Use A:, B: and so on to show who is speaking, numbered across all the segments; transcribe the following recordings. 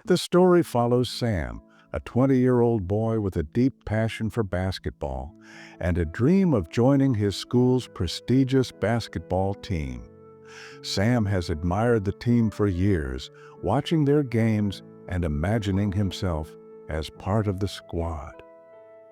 A: The story follows Sam, a 20-year-old boy with a deep passion for basketball and a dream of joining his school's prestigious basketball team. Sam has admired the team for years, watching their games and imagining himself as part of the squad.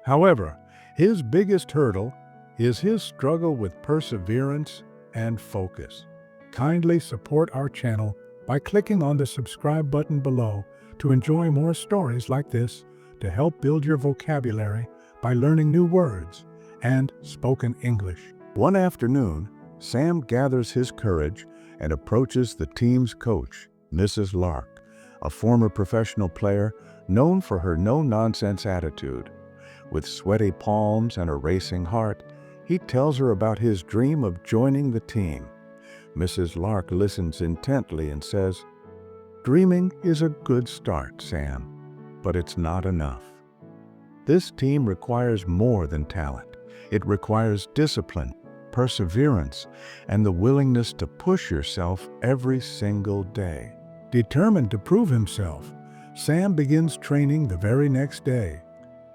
A: However, his biggest hurdle is his struggle with perseverance and focus. Kindly support our channel by clicking on the subscribe button below to enjoy more stories like this, to help build your vocabulary by learning new words and spoken English. One afternoon, Sam gathers his courage and approaches the team's coach, Mrs. Lark, a former professional player known for her no-nonsense attitude. With sweaty palms and a racing heart, he tells her about his dream of joining the team. Mrs. Lark listens intently and says, "Dreaming is a good start, Sam, but it's not enough. This team requires more than talent. It requires discipline, perseverance, and the willingness to push yourself every single day." Determined to prove himself, Sam begins training the very next day.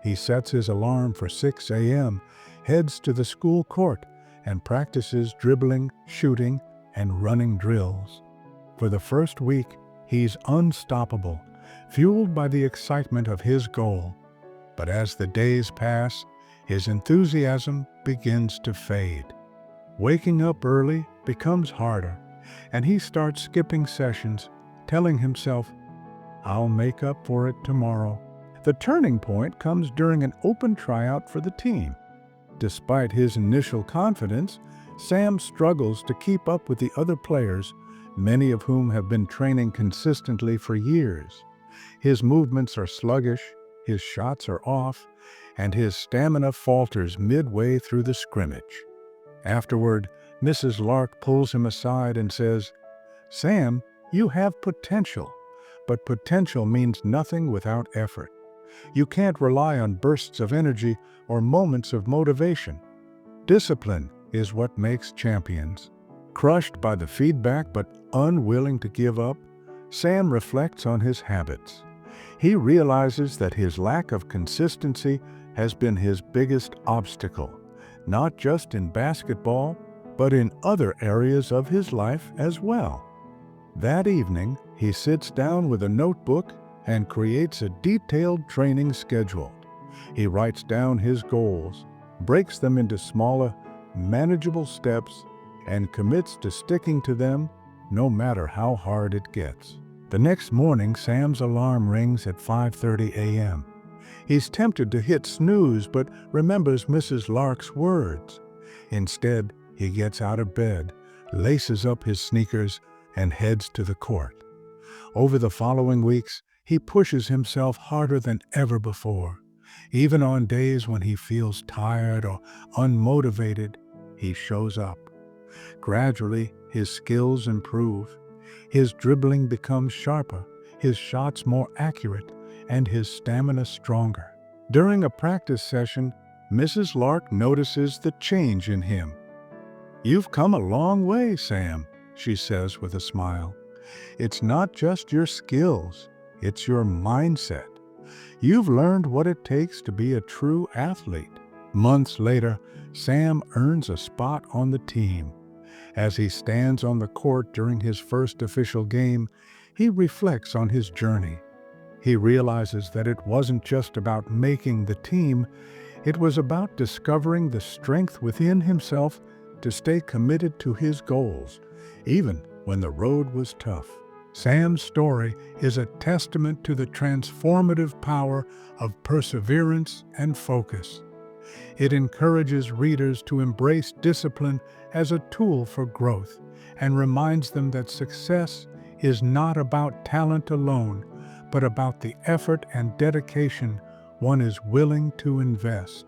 A: He sets his alarm for 6 a.m., heads to the school court, and practices dribbling, shooting, and running drills. For the first week, he's unstoppable, fueled by the excitement of his goal. But as the days pass, his enthusiasm begins to fade. Waking up early becomes harder, and he starts skipping sessions, telling himself, "I'll make up for it tomorrow." The turning point comes during an open tryout for the team. Despite his initial confidence, Sam struggles to keep up with the other players, many of whom have been training consistently for years. His movements are sluggish, his shots are off, and his stamina falters midway through the scrimmage. Afterward, Mrs. Lark pulls him aside and says, "Sam, you have potential, but potential means nothing without effort. You can't rely on bursts of energy or moments of motivation. Discipline is what makes champions." Crushed by the feedback but unwilling to give up, Sam reflects on his habits. He realizes that his lack of consistency has been his biggest obstacle, not just in basketball, but in other areas of his life as well. That evening, he sits down with a notebook and creates a detailed training schedule. He writes down his goals, breaks them into smaller, manageable steps, and commits to sticking to them no matter how hard it gets. The next morning, Sam's alarm rings at 5:30 a.m. He's tempted to hit snooze, but remembers Mrs. Lark's words. Instead, he gets out of bed, laces up his sneakers, and heads to the court. Over the following weeks, he pushes himself harder than ever before. Even on days when he feels tired or unmotivated, he shows up. Gradually, his skills improve. His dribbling becomes sharper, his shots more accurate, and his stamina stronger. During a practice session, Mrs. Lark notices the change in him. "You've come a long way, Sam," she says with a smile. "It's not just your skills, it's your mindset. You've learned what it takes to be a true athlete." Months later, Sam earns a spot on the team. As he stands on the court during his first official game, he reflects on his journey. He realizes that it wasn't just about making the team, it was about discovering the strength within himself to stay committed to his goals, even when the road was tough. Sam's story is a testament to the transformative power of perseverance and focus. It encourages readers to embrace discipline as a tool for growth and reminds them that success is not about talent alone, but about the effort and dedication one is willing to invest.